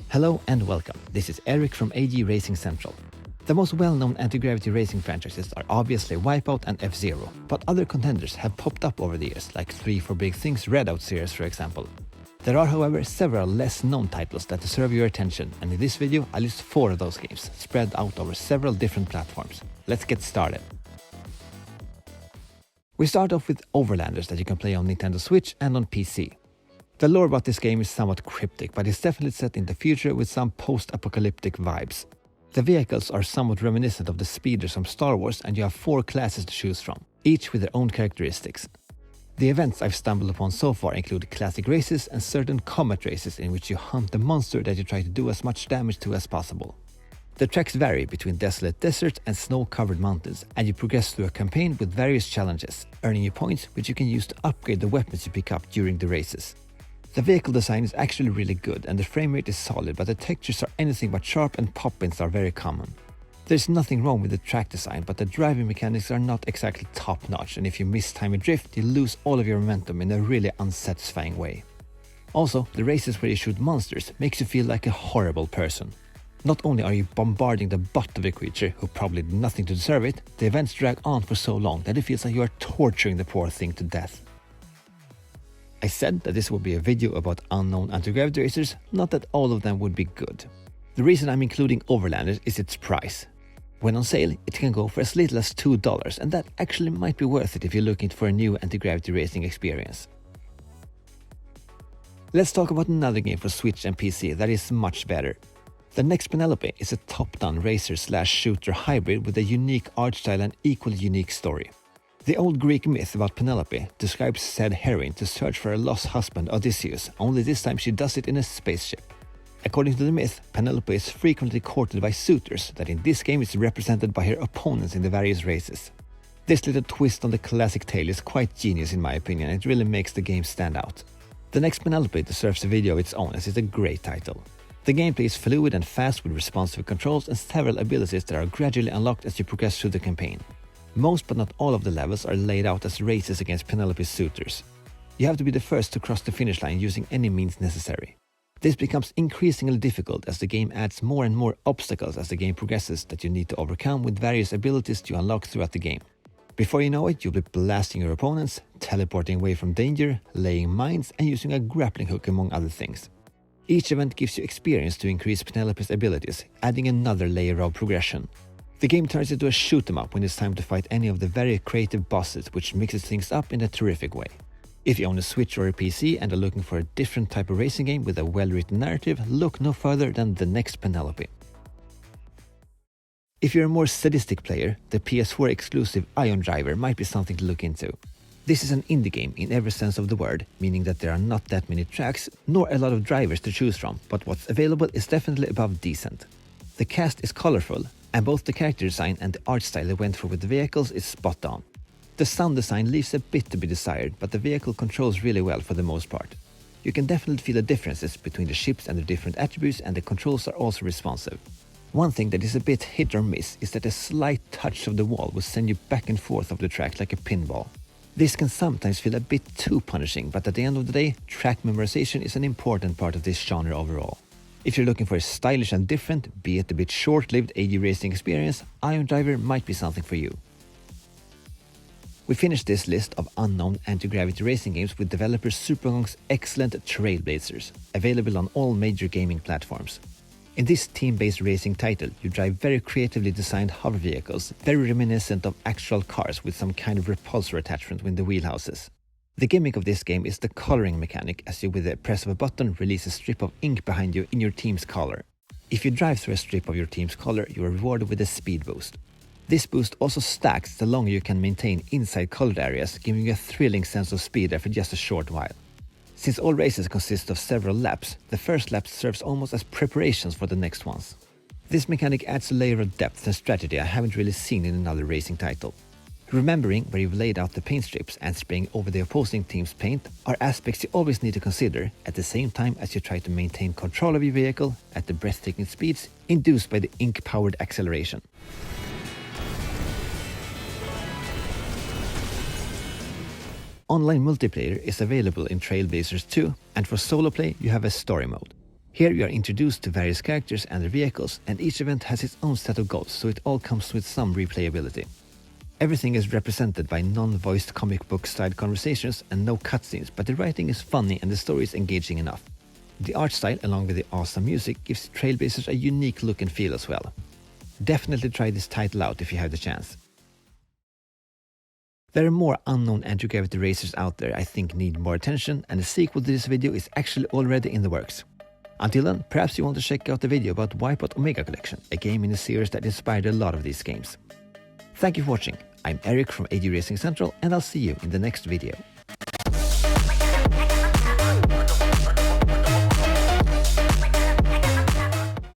Hello and welcome, this is Eric from AG Racing Central. The most well-known anti-gravity racing franchises are obviously WipeOut and F-Zero, but other contenders have popped up over the years, like 3 for Big Things Redout series for example. There are however several less known titles that deserve your attention, and in this video I list 4 of those games, spread out over several different platforms. Let's get started. We start off with Overlanders that you can play on Nintendo Switch and on PC. The lore about this game is somewhat cryptic, but it's definitely set in the future with some post-apocalyptic vibes. The vehicles are somewhat reminiscent of the speeders from Star Wars, and you have 4 classes to choose from, each with their own characteristics. The events I've stumbled upon so far include classic races and certain combat races in which you hunt the monster that you try to do as much damage to as possible. The tracks vary between desolate deserts and snow-covered mountains, and you progress through a campaign with various challenges, earning you points which you can use to upgrade the weapons you pick up during the races. The vehicle design is actually really good and the frame rate is solid, but the textures are anything but sharp and pop-ins are very common. There's nothing wrong with the track design, but the driving mechanics are not exactly top-notch, and if you miss time a drift, you lose all of your momentum in a really unsatisfying way. Also, the races where you shoot monsters makes you feel like a horrible person. Not only are you bombarding the butt of a creature who probably did nothing to deserve it, the events drag on for so long that it feels like you are torturing the poor thing to death. I said that this would be a video about unknown anti-gravity racers, not that all of them would be good. The reason I'm including Overlanders is its price. When on sale, it can go for as little as $2, and that actually might be worth it if you're looking for a new anti-gravity racing experience. Let's talk about another game for Switch and PC that is much better. The Next Penelope is a top-down racer/shooter hybrid with a unique art style and equally unique story. The old Greek myth about Penelope describes said heroine to search for her lost husband Odysseus, only this time she does it in a spaceship. According to the myth, Penelope is frequently courted by suitors that in this game is represented by her opponents in the various races. This little twist on the classic tale is quite genius in my opinion, and it really makes the game stand out. The Next Penelope deserves a video of its own as it's a great title. The gameplay is fluid and fast with responsive controls and several abilities that are gradually unlocked as you progress through the campaign. Most but not all of the levels are laid out as races against Penelope's suitors. You have to be the first to cross the finish line using any means necessary. This becomes increasingly difficult as the game adds more and more obstacles as the game progresses that you need to overcome with various abilities you unlock throughout the game. Before you know it, you'll be blasting your opponents, teleporting away from danger, laying mines and using a grappling hook among other things. Each event gives you experience to increase Penelope's abilities, adding another layer of progression. The game turns into a shoot 'em up when it's time to fight any of the very creative bosses, which mixes things up in a terrific way. If you own a Switch or a PC and are looking for a different type of racing game with a well-written narrative, look no further than the Next Penelope. If you're a more sadistic player, the PS4 exclusive Ion Driver might be something to look into. This is an indie game in every sense of the word, meaning that there are not that many tracks, nor a lot of drivers to choose from, but what's available is definitely above decent. The cast is colorful, and both the character design and the art style they went for with the vehicles is spot on. The sound design leaves a bit to be desired, but the vehicle controls really well for the most part. You can definitely feel the differences between the ships and the different attributes, and the controls are also responsive. One thing that is a bit hit or miss is that a slight touch of the wall will send you back and forth of the track like a pinball. This can sometimes feel a bit too punishing, but at the end of the day, track memorization is an important part of this genre overall. If you're looking for a stylish and different, be it a bit short-lived AG racing experience, Ion Driver might be something for you. We finished this list of unknown anti-gravity racing games with developer Supergong's excellent Trailblazers, available on all major gaming platforms. In this team-based racing title, you drive very creatively designed hover vehicles, very reminiscent of actual cars with some kind of repulsor attachment with the wheelhouses. The gimmick of this game is the coloring mechanic, as you with the press of a button release a strip of ink behind you in your team's color. If you drive through a strip of your team's color, you are rewarded with a speed boost. This boost also stacks the longer you can maintain inside colored areas, giving you a thrilling sense of speed after just a short while. Since all races consist of several laps, the first lap serves almost as preparations for the next ones. This mechanic adds a layer of depth and strategy I haven't really seen in another racing title. Remembering where you've laid out the paint strips and spraying over the opposing team's paint are aspects you always need to consider at the same time as you try to maintain control of your vehicle at the breathtaking speeds induced by the ink-powered acceleration. Online multiplayer is available in Trailblazers 2, and for solo play you have a story mode. Here you are introduced to various characters and their vehicles, and each event has its own set of goals, so it all comes with some replayability. Everything is represented by non-voiced comic book-style conversations and no cutscenes, but the writing is funny and the story is engaging enough. The art style, along with the awesome music, gives Trailblazers a unique look and feel as well. Definitely try this title out if you have the chance. There are more unknown anti-gravity racers out there I think need more attention, and a sequel to this video is actually already in the works. Until then, perhaps you want to check out the video about WipeOut Omega Collection, a game in the series that inspired a lot of these games. Thank you for watching. I'm Eric from AG Racing Central, and I'll see you in the next video.